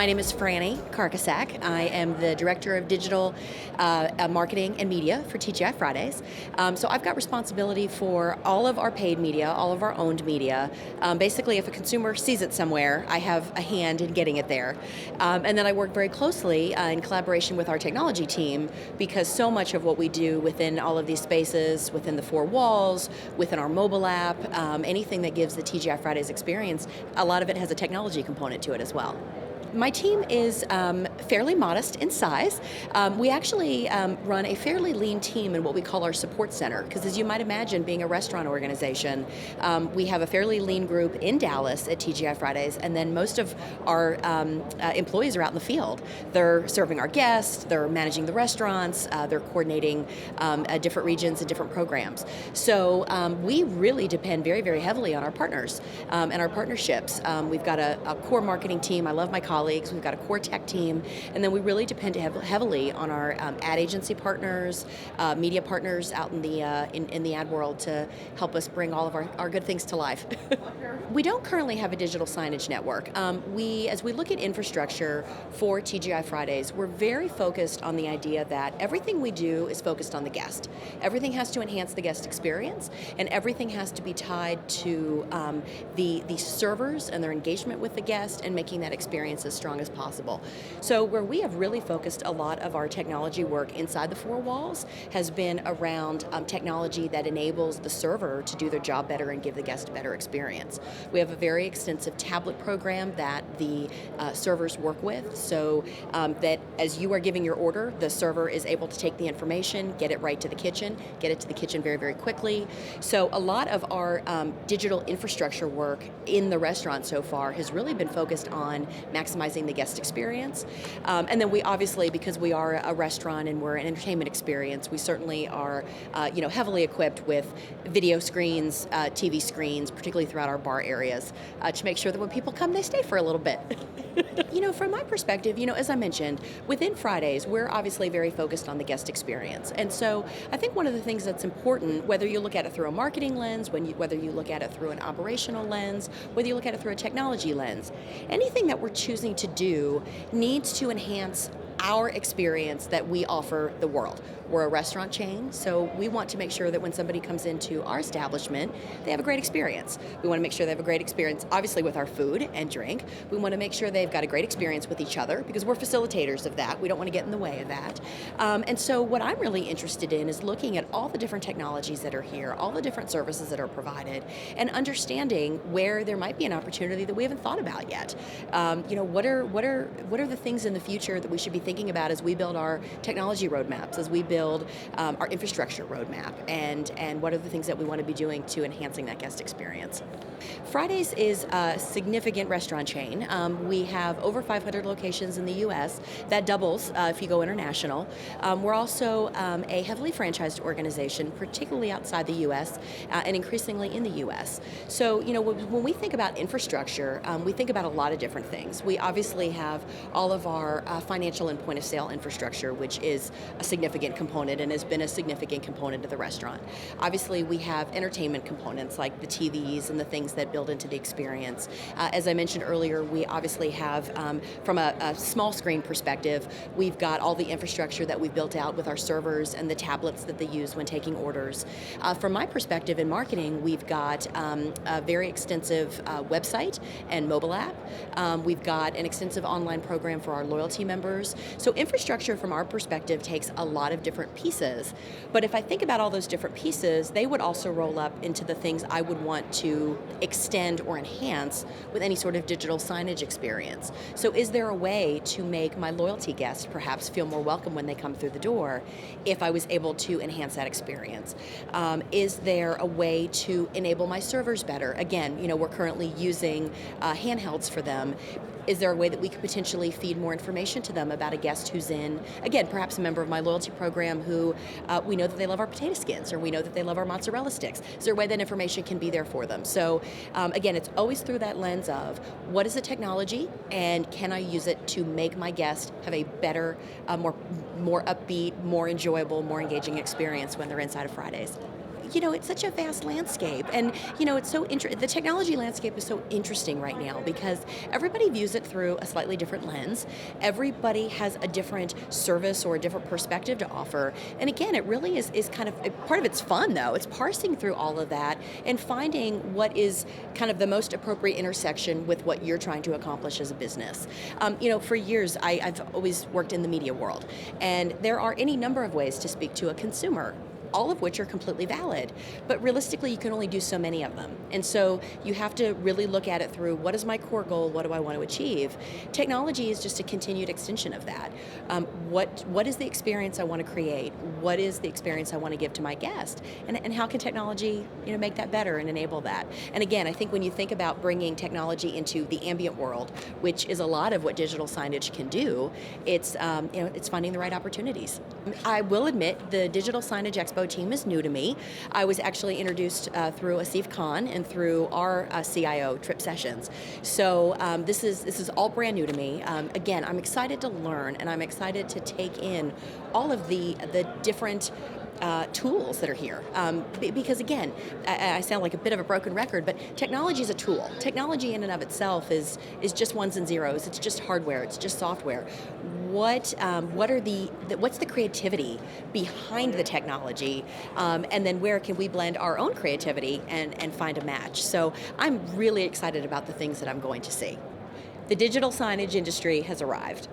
My name is Franny Karkosak. I am the Director of Digital Marketing and Media for T.G.I Fridays. So I've got responsibility for all of our paid media, all of our owned media. Basically, if a consumer sees it somewhere, I have a hand in getting it there. And then I work very closely in collaboration with our technology team, because so much of what we do within all of these spaces, within the four walls, within our mobile app, anything that gives the T.G.I Fridays experience, a lot of it has a technology component to it as well. My team is fairly modest in size. We actually run a fairly lean team in what we call our support center, because as you might imagine, being a restaurant organization, we have a fairly lean group in Dallas at TGI Fridays, and then most of our employees are out in the field. They're serving our guests, they're managing the restaurants, they're coordinating different regions and different programs. So we really depend very, very heavily on our partners and our partnerships. We've got a core marketing team. I love my colleagues. We've got a core tech team, and then we really depend heavily on our ad agency partners, media partners out in the ad world to help us bring all of our good things to life. We don't currently have a digital signage network. As we look at infrastructure for TGI Fridays, we're very focused on the idea that everything we do is focused on the guest. Everything has to enhance the guest experience, and everything has to be tied to the servers and their engagement with the guest and making that experience as strong as possible. So where we have really focused a lot of our technology work inside the four walls has been around technology that enables the server to do their job better and give the guest a better experience. We have a very extensive tablet program that the servers work with, so that as you are giving your order, the server is able to take the information, get it right to the kitchen, get it to the kitchen very, very quickly. So a lot of our digital infrastructure work in the restaurant so far has really been focused on maximizing the guest experience. And then we obviously, because we are a restaurant and we're an entertainment experience, we certainly are heavily equipped with video screens, TV screens, particularly throughout our bar areas, to make sure that when people come, they stay for a little bit. From my perspective, as I mentioned, within Fridays, we're obviously very focused on the guest experience. And so I think one of the things that's important, whether you look at it through a marketing lens, whether you look at it through an operational lens, whether you look at it through a technology lens, anything that we're choosing to do needs to enhance our experience that we offer the world. We're a restaurant chain, so we want to make sure that when somebody comes into our establishment, they have a great experience. We want to make sure they have a great experience, obviously, with our food and drink. We want to make sure they've got a great experience with each other, because we're facilitators of that. We don't want to get in the way of that. And so what I'm really interested in is looking at all the different technologies that are here, all the different services that are provided, and understanding where there might be an opportunity that we haven't thought about yet. What are the things in the future that we should be thinking about as we build our technology roadmaps, as we build our infrastructure roadmap, and what are the things that we want to be doing to enhancing that guest experience. Fridays is a significant restaurant chain. We have over 500 locations in the U.S. That doubles if you go international. We're also a heavily franchised organization, particularly outside the U.S. And increasingly in the U.S. So, when we think about infrastructure, we think about a lot of different things. We obviously have all of our financial and point of sale infrastructure, which is a significant component and has been a significant component of the restaurant. Obviously, we have entertainment components like the TVs and the things that build into the experience. As I mentioned earlier, we obviously have, from a small screen perspective, we've got all the infrastructure that we've built out with our servers and the tablets that they use when taking orders. From my perspective in marketing, we've got a very extensive website and mobile app. We've got an extensive online program for our loyalty members. So infrastructure from our perspective takes a lot of different pieces. But if I think about all those different pieces, they would also roll up into the things I would want to extend or enhance with any sort of digital signage experience. So is there a way to make my loyalty guests perhaps feel more welcome when they come through the door if I was able to enhance that experience? Is there a way to enable my servers better? Again, we're currently using handhelds for them. Is there a way that we could potentially feed more information to them about a guest who's in, again, perhaps a member of my loyalty program who we know that they love our potato skins, or we know that they love our mozzarella sticks? Is there a way that information can be there for them? So again, it's always through that lens of what is the technology, and can I use it to make my guest have a better, more upbeat, more enjoyable, more engaging experience when they're inside of Fridays? it's such a vast landscape, and it's so the technology landscape is so interesting right now because everybody views it through a slightly different lens. Everybody has a different service or a different perspective to offer, and again, it really is kind of part of it's fun though. It's parsing through all of that and finding what is kind of the most appropriate intersection with what you're trying to accomplish as a business. For years, I've always worked in the media world, and there are any number of ways to speak to a consumer, all of which are completely valid. But realistically, you can only do so many of them. And so you have to really look at it through, what is my core goal? What do I want to achieve? Technology is just a continued extension of that. What is the experience I want to create? What is the experience I want to give to my guest? And how can technology make that better and enable that? And again, I think when you think about bringing technology into the ambient world, which is a lot of what digital signage can do, it's finding the right opportunities. I will admit the Digital Signage Expo team is new to me. I was actually introduced through Asif Khan and through our CIO Trip Sessions. So this is all brand new to me. Again, I'm excited to learn, and I'm excited to take in all of the different tools that are here. Because again, I sound like a bit of a broken record, but technology is a tool. Technology in and of itself is just ones and zeros. It's just hardware. It's just software. What's the creativity behind the technology, and then where can we blend our own creativity and find a match? So I'm really excited about the things that I'm going to see. The digital signage industry has arrived.